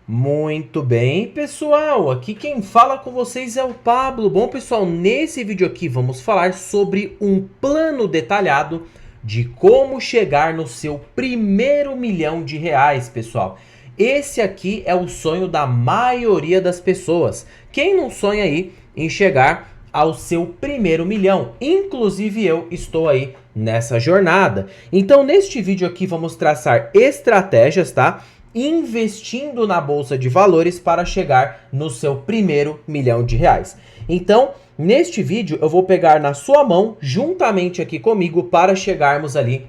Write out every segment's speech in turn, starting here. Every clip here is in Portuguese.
Muito bem, pessoal, aqui quem fala com vocês é o Pablo. Bom, pessoal, nesse vídeo aqui vamos falar sobre um plano detalhado de como chegar no seu primeiro R$ 1.000.000, pessoal. Esse aqui é o sonho da maioria das pessoas. Quem não sonha aí em chegar ao seu primeiro milhão? Inclusive eu estou aí nessa jornada. Então, neste vídeo aqui vamos traçar estratégias, tá? Investindo na bolsa de valores para chegar no seu primeiro R$ 1.000.000. Então, neste vídeo eu vou pegar na sua mão, juntamente aqui comigo, para chegarmos ali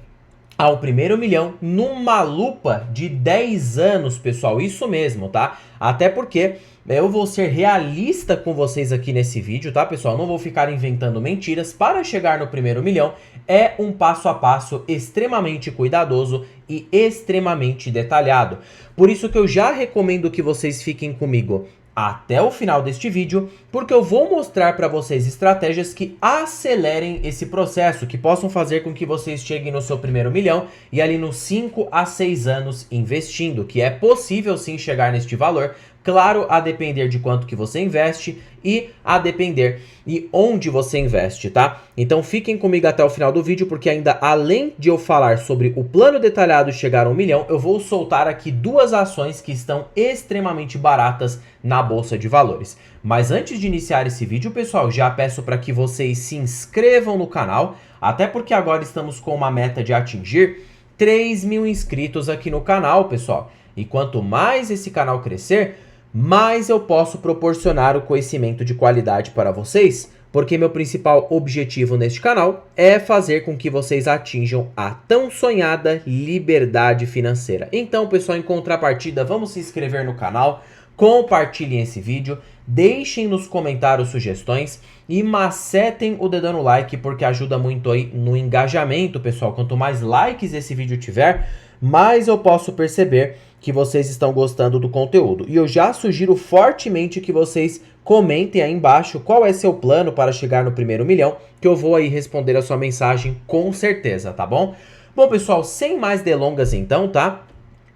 ao primeiro milhão numa lupa de 10 anos, pessoal. Isso mesmo, tá? Até porque eu vou ser realista com vocês aqui nesse vídeo, tá, pessoal? Não vou ficar inventando mentiras. Para chegar no primeiro milhão é um passo a passo extremamente cuidadoso e extremamente detalhado. Por isso que eu já recomendo que vocês fiquem comigo até o final deste vídeo, porque eu vou mostrar para vocês estratégias que acelerem esse processo, que possam fazer com que vocês cheguem no seu primeiro milhão e ali nos 5 a 6 anos investindo, que é possível sim chegar neste valor, claro, a depender de quanto que você investe e a depender de onde você investe, tá? Então fiquem comigo até o final do vídeo, porque ainda além de eu falar sobre o plano detalhado chegar a 1 milhão, eu vou soltar aqui duas ações que estão extremamente baratas na Bolsa de Valores. Mas antes de iniciar esse vídeo, pessoal, já peço para que vocês se inscrevam no canal, até porque agora estamos com uma meta de atingir 3.000 inscritos aqui no canal, pessoal. E quanto mais esse canal crescer, mais eu posso proporcionar o conhecimento de qualidade para vocês, porque meu principal objetivo neste canal é fazer com que vocês atinjam a tão sonhada liberdade financeira. Então, pessoal, em contrapartida, vamos se inscrever no canal, compartilhem esse vídeo, deixem nos comentários sugestões e macetem o dedão no like, porque ajuda muito aí no engajamento, pessoal. Quanto mais likes esse vídeo tiver, mais eu posso perceber que vocês estão gostando do conteúdo. E eu já sugiro fortemente que vocês comentem aí embaixo qual é seu plano para chegar no primeiro milhão, que eu vou aí responder a sua mensagem com certeza, tá bom? Bom, pessoal, sem mais delongas então, tá?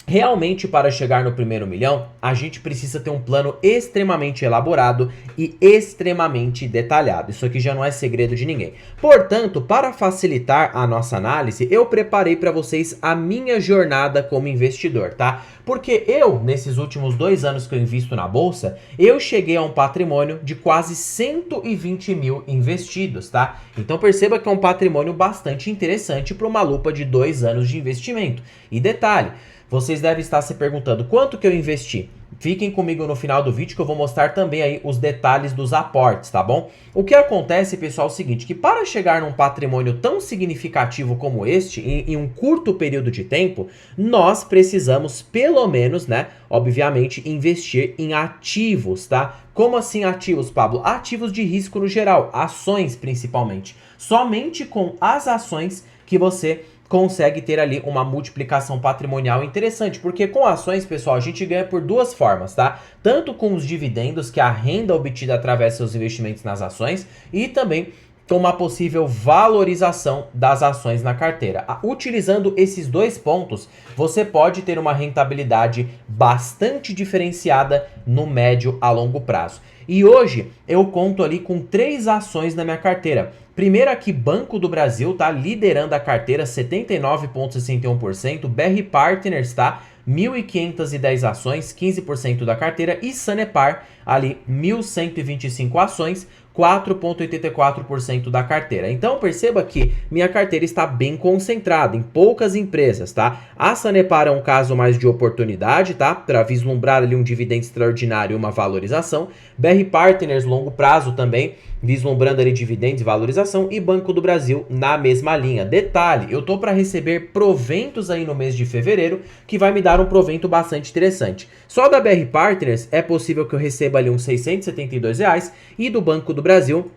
Realmente, para chegar no primeiro milhão, a gente precisa ter um plano extremamente elaborado e extremamente detalhado. Isso aqui já não é segredo de ninguém. Portanto, para facilitar a nossa análise, eu preparei para vocês a minha jornada como investidor, tá? Porque eu, nesses últimos 2 anos que eu invisto na bolsa, eu cheguei a um patrimônio de quase 120 mil investidos, tá? Então perceba que é um patrimônio bastante interessante para uma lupa de 2 anos de investimento. E detalhe, vocês devem estar se perguntando quanto que eu investi. Fiquem comigo no final do vídeo que eu vou mostrar também aí os detalhes dos aportes, tá bom? O que acontece, pessoal, é o seguinte, que para chegar num patrimônio tão significativo como este, em um curto período de tempo, nós precisamos pelo menos, né, obviamente, investir em ativos, tá? Como assim ativos, Pablo? Ativos de risco no geral, ações principalmente. Somente com as ações que você consegue ter ali uma multiplicação patrimonial interessante, porque com ações, pessoal, a gente ganha por duas formas, tá? Tanto com os dividendos, que é a renda obtida através dos seus investimentos nas ações, e também com uma possível valorização das ações na carteira. Utilizando esses dois pontos, você pode ter uma rentabilidade bastante diferenciada no médio a longo prazo. E hoje eu conto ali com 3 ações na minha carteira. Primeiro aqui, Banco do Brasil, tá liderando a carteira, 79,61%, BR Partners, tá? 1.510 ações, 15% da carteira, e Sanepar, ali 1.125 ações, 4,84% da carteira. Então perceba que minha carteira está bem concentrada em poucas empresas, tá? A Sanepar é um caso mais de oportunidade, tá? Para vislumbrar ali um dividendo extraordinário e uma valorização. BR Partners, longo prazo também, vislumbrando ali dividendos e valorização, e Banco do Brasil na mesma linha. Detalhe, eu tô para receber proventos aí no mês de fevereiro, que vai me dar um provento bastante interessante. Só da BR Partners é possível que eu receba ali uns R$ 672 e do Banco do Brasil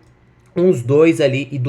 uns 2 ali,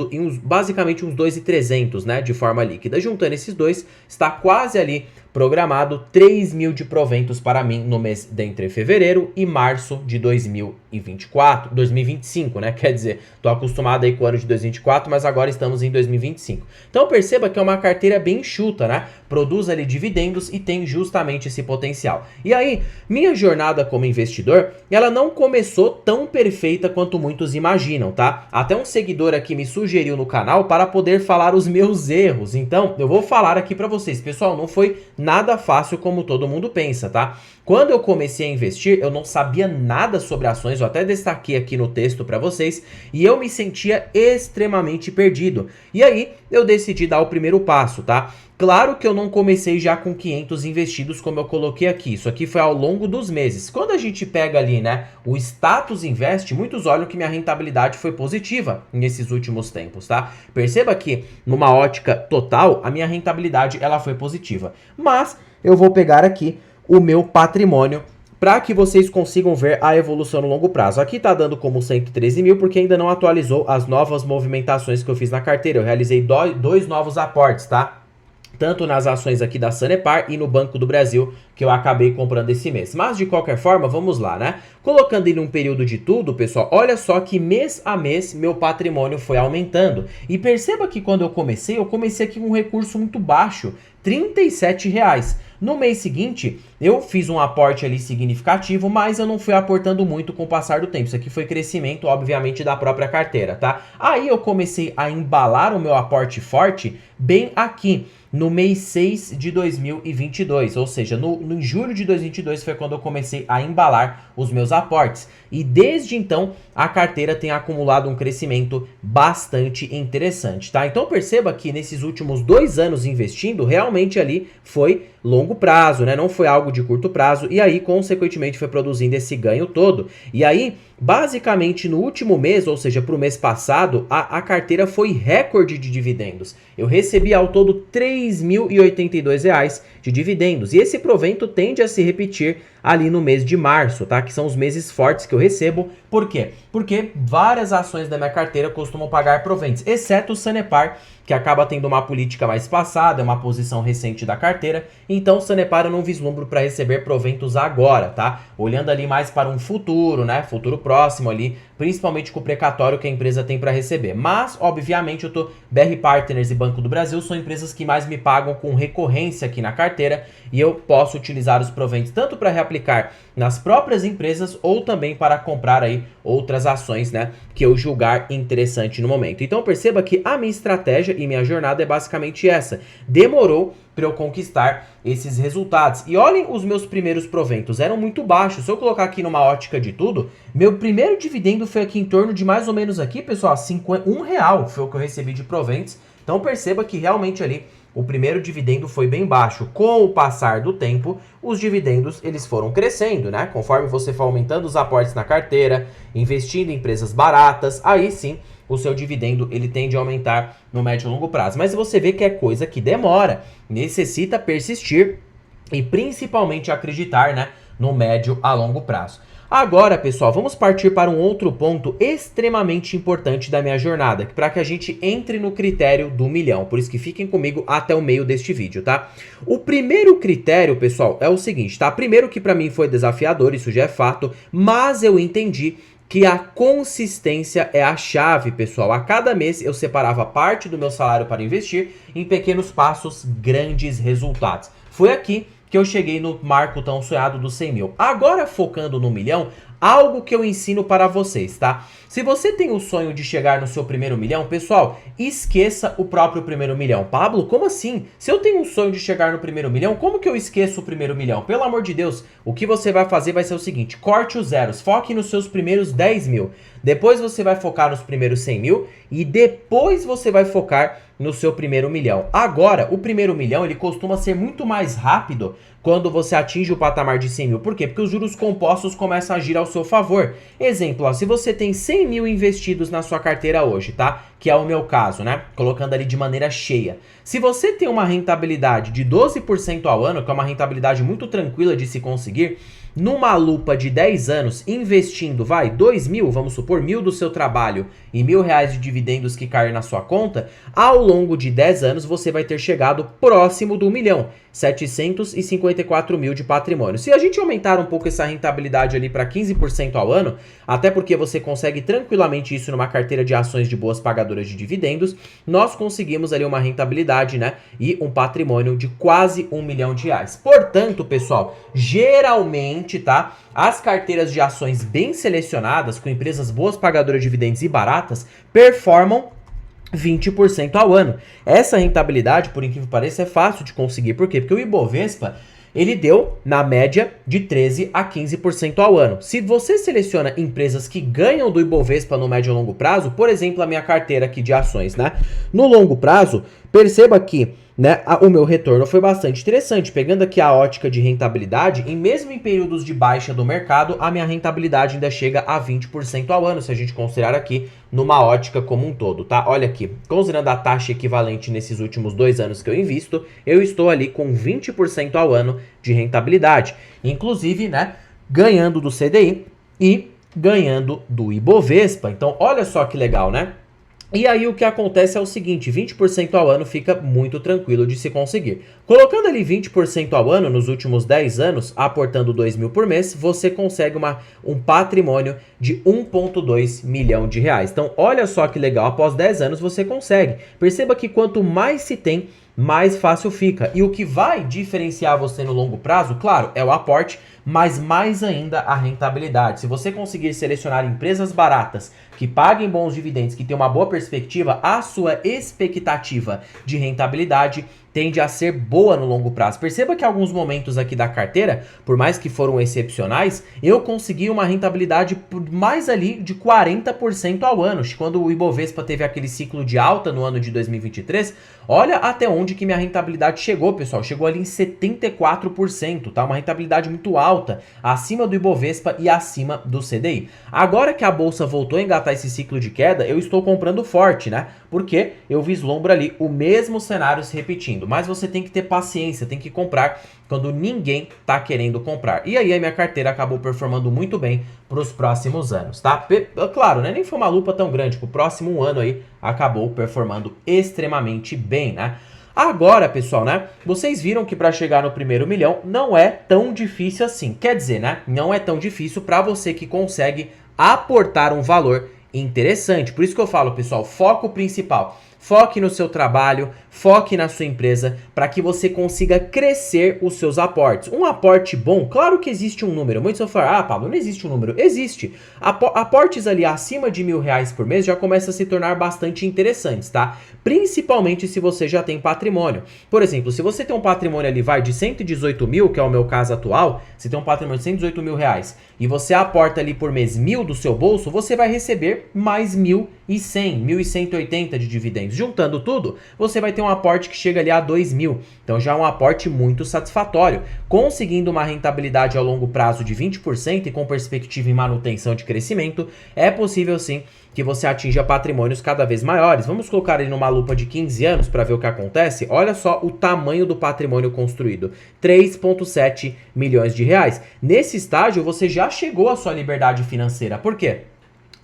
basicamente uns 2.300, né, de forma líquida. Juntando esses dois, está quase ali programado 3 mil de proventos para mim no mês de entre fevereiro e março de 2025, né? Quer dizer, tô acostumado aí com o ano de 2024, mas agora estamos em 2025. Então perceba que é uma carteira bem enxuta, né? Produz ali dividendos e tem justamente esse potencial. E aí, minha jornada como investidor, ela não começou tão perfeita quanto muitos imaginam, tá? Até um seguidor aqui me sugeriu no canal para poder falar os meus erros. Então, eu vou falar aqui para vocês. Pessoal, não foi nada fácil como todo mundo pensa, tá? Quando eu comecei a investir, eu não sabia nada sobre ações, eu até destaquei aqui no texto para vocês, e eu me sentia extremamente perdido. E aí, eu decidi dar o primeiro passo, tá? Claro que eu não comecei já com 500 investidos como eu coloquei aqui, isso aqui foi ao longo dos meses. Quando a gente pega ali, né, o status invest, muitos olham que minha rentabilidade foi positiva nesses últimos tempos, tá? Perceba que numa ótica total, a minha rentabilidade ela foi positiva. Mas eu vou pegar aqui o meu patrimônio para que vocês consigam ver a evolução no longo prazo. Aqui tá dando como 113 mil porque ainda não atualizou as novas movimentações que eu fiz na carteira. Eu realizei dois novos aportes, tá? Tanto nas ações aqui da Sanepar e no Banco do Brasil, que eu acabei comprando esse mês. Mas, de qualquer forma, vamos lá, né? Colocando ele um período de tudo, pessoal, olha só que mês a mês meu patrimônio foi aumentando. E perceba que quando eu comecei aqui com um recurso muito baixo, R$37. No mês seguinte, eu fiz um aporte ali significativo, mas eu não fui aportando muito com o passar do tempo. Isso aqui foi crescimento, obviamente, da própria carteira, tá? Aí eu comecei a embalar o meu aporte forte bem aqui, no mês 6 de 2022, ou seja, no julho de 2022 foi quando eu comecei a embalar os meus aportes. E desde então, a carteira tem acumulado um crescimento bastante interessante, tá? Então perceba que nesses últimos 2 anos investindo, realmente ali foi longo prazo, né? Não foi algo de curto prazo, e aí, consequentemente, foi produzindo esse ganho todo. E aí, basicamente, no último mês, ou seja, para o mês passado, a carteira foi recorde de dividendos. Eu recebi ao todo R$3.082 de dividendos. E esse provento tende a se repetir ali no mês de março, tá? Que são os meses fortes que eu recebo. Por quê? Porque várias ações da minha carteira costumam pagar proventos, exceto o Sanepar, que acaba tendo uma política mais passada, é uma posição recente da carteira. Então, o Sanepar eu não vislumbro para receber proventos agora, tá? Olhando ali mais para um futuro, né? Futuro próximo ali, principalmente com o precatório que a empresa tem para receber. Mas, obviamente, BR Partners e Banco do Brasil são empresas que mais me pagam com recorrência aqui na carteira e eu posso utilizar os proventos tanto para reaplicar nas próprias empresas ou também para comprar aí outras ações, né, que eu julgar interessante no momento. Então perceba que a minha estratégia e minha jornada é basicamente essa. Demorou para eu conquistar esses resultados. E olhem os meus primeiros proventos, eram muito baixos. Se eu colocar aqui numa ótica de tudo, meu primeiro dividendo foi aqui em torno de mais ou menos aqui, pessoal, R$1 foi o que eu recebi de proventos. Então perceba que realmente ali o primeiro dividendo foi bem baixo. Com o passar do tempo, os dividendos eles foram crescendo, né? Conforme você for aumentando os aportes na carteira, investindo em empresas baratas, aí sim o seu dividendo ele tende a aumentar no médio e longo prazo. Mas você vê que é coisa que demora, necessita persistir e principalmente acreditar, né, no médio a longo prazo. Agora, pessoal, vamos partir para um outro ponto extremamente importante da minha jornada, para que a gente entre no critério do milhão. Por isso que fiquem comigo até o meio deste vídeo, tá? O primeiro critério, pessoal, é o seguinte, tá? Primeiro que para mim foi desafiador, isso já é fato, mas eu entendi que a consistência é a chave, pessoal. A cada mês eu separava parte do meu salário para investir em pequenos passos, grandes resultados. Foi aqui que eu cheguei no marco tão sonhado dos 100 mil. Agora, focando no milhão, algo que eu ensino para vocês, tá? Se você tem o sonho de chegar no seu primeiro milhão, pessoal, esqueça o próprio primeiro milhão. Pablo, como assim? Se eu tenho um sonho de chegar no primeiro milhão, como que eu esqueço o primeiro milhão? Pelo amor de Deus, o que você vai fazer vai ser o seguinte, corte os zeros, foque nos seus primeiros 10 mil. Depois você vai focar nos primeiros 100 mil e depois você vai focar no seu primeiro milhão. Agora, o primeiro milhão, ele costuma ser muito mais rápido quando você atinge o patamar de 100 mil. Por quê? Porque os juros compostos começam a agir ao seu favor. Exemplo, ó, se você tem 100 mil investidos na sua carteira hoje, tá? Que é o meu caso, né? Colocando ali de maneira cheia. Se você tem uma rentabilidade de 12% ao ano, que é uma rentabilidade muito tranquila de se conseguir, numa lupa de 10 anos, investindo, 2 mil, vamos supor, 1.000 do seu trabalho e R$ 1.000 de dividendos que caem na sua conta, ao longo de 10 anos você vai ter chegado próximo do 1 milhão, 754 mil de patrimônio. Se a gente aumentar um pouco essa rentabilidade ali para 15% ao ano, até porque você consegue tranquilamente isso numa carteira de ações de boas pagadoras de dividendos, nós conseguimos ali uma rentabilidade, né, e um patrimônio de quase R$ 1 milhão. Portanto, pessoal, geralmente, tá, as carteiras de ações bem selecionadas, com empresas boas pagadoras de dividendos e baratas, performam 20% ao ano. Essa rentabilidade, por incrível que pareça, é fácil de conseguir. Por quê? Porque o Ibovespa, ele deu, na média, de 13% a 15% ao ano. Se você seleciona empresas que ganham do Ibovespa no médio e longo prazo, por exemplo, a minha carteira aqui de ações, né? No longo prazo, perceba que, né, o meu retorno foi bastante interessante. Pegando aqui a ótica de rentabilidade, e mesmo em períodos de baixa do mercado, a minha rentabilidade ainda chega a 20% ao ano, se a gente considerar aqui numa ótica como um todo, tá? Olha aqui, considerando a taxa equivalente nesses últimos 2 anos que eu invisto, eu estou ali com 20% ao ano de rentabilidade. Inclusive, né, ganhando do CDI e ganhando do Ibovespa. Então, olha só que legal, né? E aí o que acontece é o seguinte, 20% ao ano fica muito tranquilo de se conseguir. Colocando ali 20% ao ano nos últimos 10 anos, aportando 2 mil por mês, você consegue um patrimônio de 1,2 milhão de reais. Então olha só que legal, após 10 anos você consegue. Perceba que quanto mais se tem, mais fácil fica. E o que vai diferenciar você no longo prazo, claro, é o aporte, mas mais ainda a rentabilidade. Se você conseguir selecionar empresas baratas, que paguem bons dividendos, que tenham uma boa perspectiva, a sua expectativa de rentabilidade tende a ser boa no longo prazo. Perceba que alguns momentos aqui da carteira, por mais que foram excepcionais, eu consegui uma rentabilidade por mais ali de 40% ao ano. Quando o Ibovespa teve aquele ciclo de alta no ano de 2023, olha até onde que minha rentabilidade chegou, pessoal. Chegou ali em 74%, tá? Uma rentabilidade muito alta, acima do Ibovespa e acima do CDI. Agora que a bolsa voltou a engatar esse ciclo de queda, eu estou comprando forte, né? Porque eu vislumbro ali o mesmo cenário se repetindo. Mas você tem que ter paciência, tem que comprar quando ninguém tá querendo comprar. E aí a minha carteira acabou performando muito bem para os próximos anos, tá? Claro, né? Nem foi uma lupa tão grande. O próximo ano aí acabou performando extremamente bem, né? Agora, pessoal, né? Vocês viram que para chegar no primeiro milhão não é tão difícil assim. Quer dizer, né? Não é tão difícil para você que consegue aportar um valor interessante. Por isso que eu falo, pessoal, foco principal. Foque no seu trabalho, foque na sua empresa para que você consiga crescer os seus aportes. Um aporte bom, claro que existe um número. Muitos vão falar, Pablo, não existe um número. Existe. Aportes ali acima de R$ 1.000 por mês já começam a se tornar bastante interessantes, tá? Principalmente se você já tem patrimônio. Por exemplo, se você tem um patrimônio ali, de 118 mil, que é o meu caso atual, você tem um patrimônio de 118 mil reais e você aporta ali por mês 1.000 do seu bolso, você vai receber mais 1.100, 1.180 de dividendos. Juntando tudo, você vai ter um aporte que chega ali a 2 mil. Então já é um aporte muito satisfatório. Conseguindo uma rentabilidade ao longo prazo de 20% e com perspectiva em manutenção de crescimento, é possível sim que você atinja patrimônios cada vez maiores. Vamos colocar ele numa lupa de 15 anos para ver o que acontece. Olha só o tamanho do patrimônio construído. 3,7 milhões de reais. Nesse estágio, você já chegou à sua liberdade financeira. Por quê?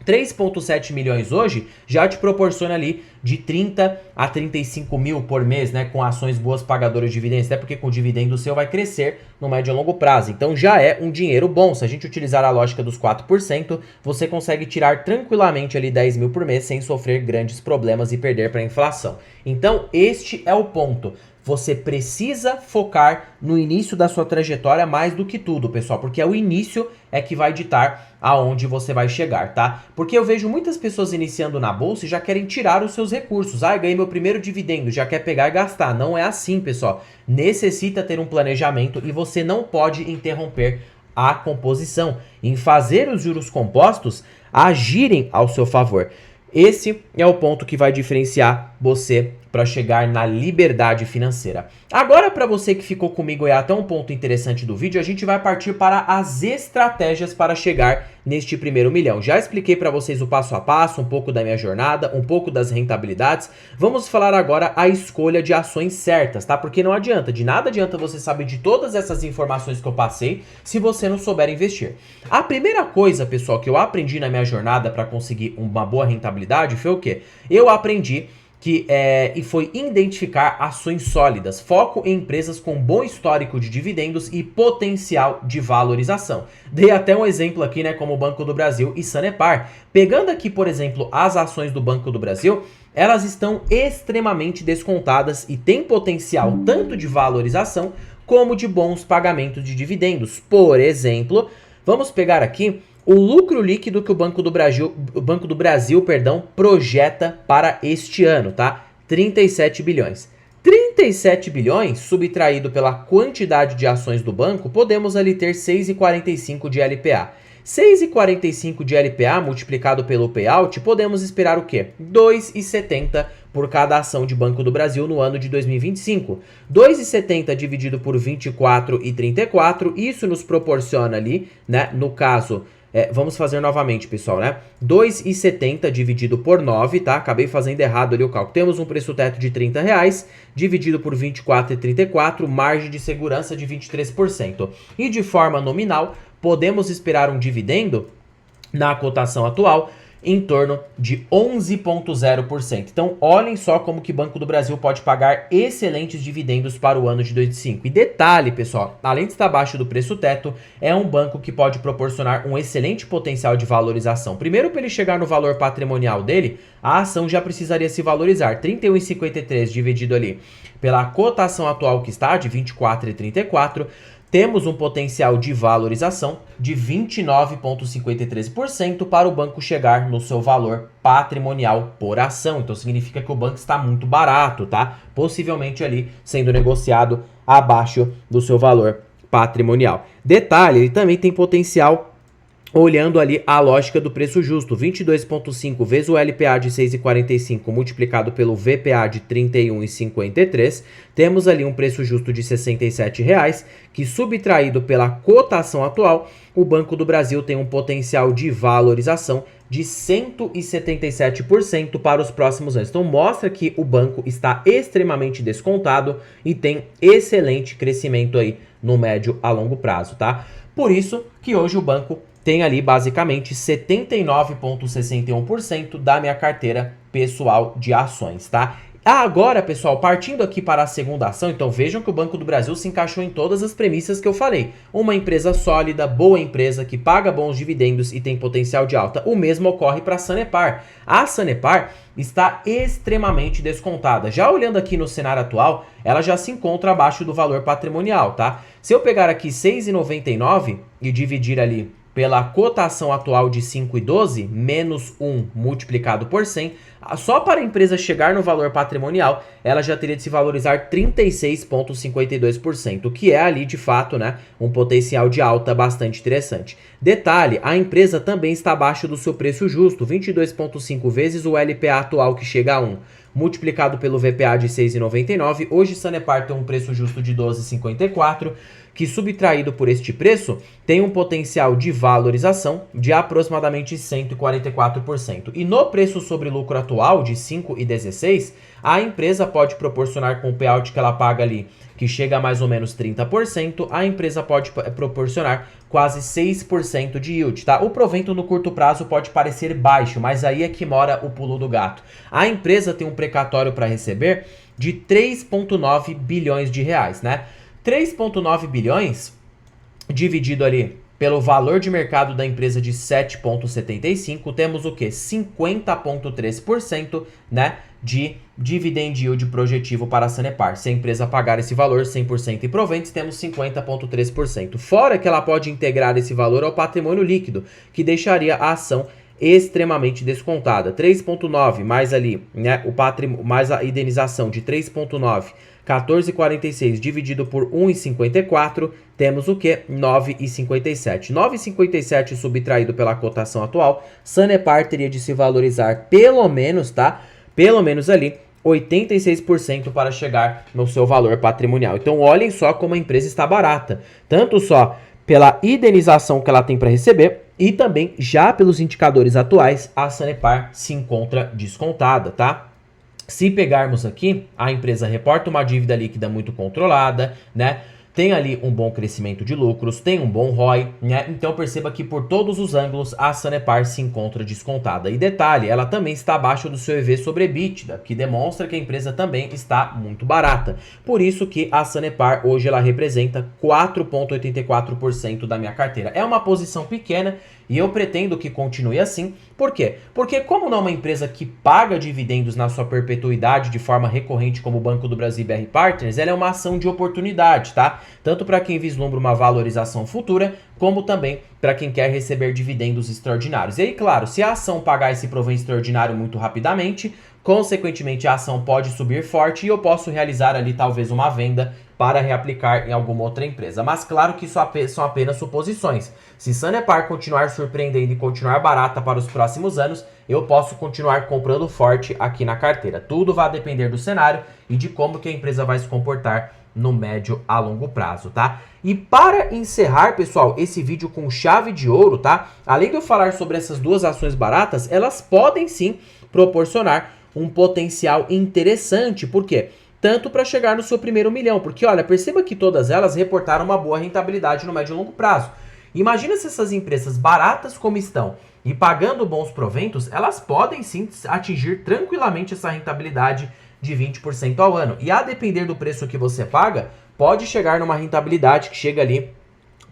3,7 milhões hoje já te proporciona ali de 30 a 35 mil por mês, né, com ações boas pagadoras de dividendos, até porque com o dividendo seu vai crescer no médio e longo prazo. Então já é um dinheiro bom. Se a gente utilizar a lógica dos 4%, você consegue tirar tranquilamente ali 10 mil por mês sem sofrer grandes problemas e perder para a inflação. Então este é o ponto. Você precisa focar no início da sua trajetória mais do que tudo, pessoal, porque é o início é que vai ditar aonde você vai chegar, tá? Porque eu vejo muitas pessoas iniciando na bolsa e já querem tirar os seus recursos. Ah, eu ganhei meu primeiro dividendo, já quer pegar e gastar. Não é assim, pessoal. Necessita ter um planejamento e você não pode interromper a composição. Em fazer os juros compostos agirem ao seu favor. Esse é o ponto que vai diferenciar você para chegar na liberdade financeira. Agora, para você que ficou comigo e até um ponto interessante do vídeo, a gente vai partir para as estratégias para chegar neste primeiro milhão. Já expliquei para vocês o passo a passo, um pouco da minha jornada, um pouco das rentabilidades. Vamos falar agora a escolha de ações certas, tá? Porque não adianta, de nada adianta você saber de todas essas informações que eu passei se você não souber investir. A primeira coisa, pessoal, que eu aprendi na minha jornada para conseguir uma boa rentabilidade foi o quê? Eu aprendi e foi identificar ações sólidas, foco em empresas com bom histórico de dividendos e potencial de valorização. Dei até um exemplo aqui, né, como o Banco do Brasil e Sanepar. Pegando aqui, por exemplo, as ações do Banco do Brasil, elas estão extremamente descontadas e têm potencial tanto de valorização como de bons pagamentos de dividendos. Por exemplo, vamos pegar aqui o lucro líquido que o Banco do Brasil, projeta para este ano, tá? 37 bilhões. 37 bilhões, subtraído pela quantidade de ações do banco, podemos ali ter 6,45 de LPA. 6,45 de LPA multiplicado pelo payout, podemos esperar o quê? 2,70 por cada ação de Banco do Brasil no ano de 2025. 2,70 dividido por 24,34, isso nos proporciona ali, né, no caso... vamos fazer novamente, pessoal, né? 2,70 dividido por 9, tá? Acabei fazendo errado ali o cálculo. Temos um preço teto de R$30, dividido por 24,34, margem de segurança de 23%. E de forma nominal, podemos esperar um dividendo na cotação atual em torno de 11,0%. Então, olhem só como que Banco do Brasil pode pagar excelentes dividendos para o ano de 2025. E detalhe, pessoal, além de estar abaixo do preço teto, é um banco que pode proporcionar um excelente potencial de valorização. Primeiro, para ele chegar no valor patrimonial dele, a ação já precisaria se valorizar. 31,53 dividido ali pela cotação atual que está, de 24,34, temos um potencial de valorização de 29,53% para o banco chegar no seu valor patrimonial por ação. Então significa que o banco está muito barato, tá? Possivelmente ali sendo negociado abaixo do seu valor patrimonial. Detalhe, ele também tem potencial olhando ali a lógica do preço justo, 22,5 vezes o LPA de 6,45 multiplicado pelo VPA de 31,53, temos ali um preço justo de R$ 67,00, que subtraído pela cotação atual, o Banco do Brasil tem um potencial de valorização de 177% para os próximos anos. Então mostra que o banco está extremamente descontado e tem excelente crescimento aí no médio a longo prazo, tá? Por isso que hoje o banco tem ali basicamente 79,61% da minha carteira pessoal de ações, tá? Agora, pessoal, partindo aqui para a segunda ação, então vejam que o Banco do Brasil se encaixou em todas as premissas que eu falei. Uma empresa sólida, boa empresa, que paga bons dividendos e tem potencial de alta. O mesmo ocorre para a Sanepar. A Sanepar está extremamente descontada. Já olhando aqui no cenário atual, ela já se encontra abaixo do valor patrimonial, tá? Se eu pegar aqui 6,99 e dividir ali pela cotação atual de 5,12, menos 1 multiplicado por 100, só para a empresa chegar no valor patrimonial, ela já teria de se valorizar 36,52%, o que é ali, de fato, né, um potencial de alta bastante interessante. Detalhe, a empresa também está abaixo do seu preço justo, 22,5 vezes o LPA atual, que chega a 1, multiplicado pelo VPA de 6,99. Hoje Sanepar tem um preço justo de 12,54, que subtraído por este preço tem um potencial de valorização de aproximadamente 144%. E no preço sobre lucro atual de 5,16, a empresa pode proporcionar com o payout que ela paga ali, que chega a mais ou menos 30%, a empresa pode proporcionar quase 6% de yield, tá? O provento no curto prazo pode parecer baixo, mas aí é que mora o pulo do gato. A empresa tem um precatório para receber de 3,9 bilhões de reais, né? 3,9 bilhões dividido ali pelo valor de mercado da empresa de 7,75, temos o que? 50,3%, né, de dividend yield projetivo para a Sanepar. Se a empresa pagar esse valor 100% em proventos, temos 50,3%. Fora que ela pode integrar esse valor ao patrimônio líquido, que deixaria a ação extremamente descontada. 3,9 mais ali, né, mais a indenização de 3,9, 14,46 dividido por 1,54, temos o que? 9,57. 9,57 subtraído pela cotação atual, Sanepar teria de se valorizar pelo menos, tá? Pelo menos ali 86% para chegar no seu valor patrimonial. Então olhem só como a empresa está barata, tanto só pela indenização que ela tem para receber e também já pelos indicadores atuais, a Sanepar se encontra descontada, tá? Se pegarmos aqui, a empresa reporta uma dívida líquida muito controlada, né? Tem ali um bom crescimento de lucros, tem um bom ROI, né? Então perceba que por todos os ângulos a Sanepar se encontra descontada. E detalhe, ela também está abaixo do seu EV sobre EBITDA, que demonstra que a empresa também está muito barata. Por isso que a Sanepar hoje ela representa 4,84% da minha carteira. É uma posição pequena e eu pretendo que continue assim. Por quê? Porque como não é uma empresa que paga dividendos na sua perpetuidade de forma recorrente como o Banco do Brasil e BR Partners, ela é uma ação de oportunidade, tá? Tanto para quem vislumbra uma valorização futura, como também para quem quer receber dividendos extraordinários. E aí, claro, se a ação pagar esse provento extraordinário muito rapidamente, consequentemente a ação pode subir forte e eu posso realizar ali talvez uma venda para reaplicar em alguma outra empresa. Mas claro que isso são apenas suposições. Se Sanepar continuar surpreendendo e continuar barata para os próximos anos, eu posso continuar comprando forte aqui na carteira. Tudo vai depender do cenário e de como que a empresa vai se comportar no médio a longo prazo, tá? E para encerrar, pessoal, esse vídeo com chave de ouro, tá? Além de eu falar sobre essas duas ações baratas, elas podem sim proporcionar um potencial interessante. Por quê? Tanto para chegar no seu primeiro milhão, porque olha, perceba que todas elas reportaram uma boa rentabilidade no médio e longo prazo. Imagina se essas empresas baratas como estão e pagando bons proventos, elas podem sim atingir tranquilamente essa rentabilidade de 20% ao ano. E a depender do preço que você paga, pode chegar numa rentabilidade que chega ali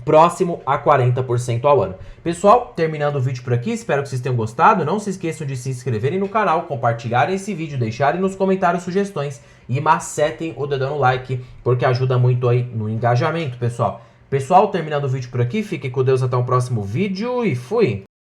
próximo a 40% ao ano. Pessoal, terminando o vídeo por aqui, espero que vocês tenham gostado. Não se esqueçam de se inscreverem no canal, compartilharem esse vídeo, deixarem nos comentários sugestões e macetem o dedão no like, porque ajuda muito aí no engajamento, pessoal. Pessoal, terminando o vídeo por aqui, fiquem com Deus até o próximo vídeo e fui!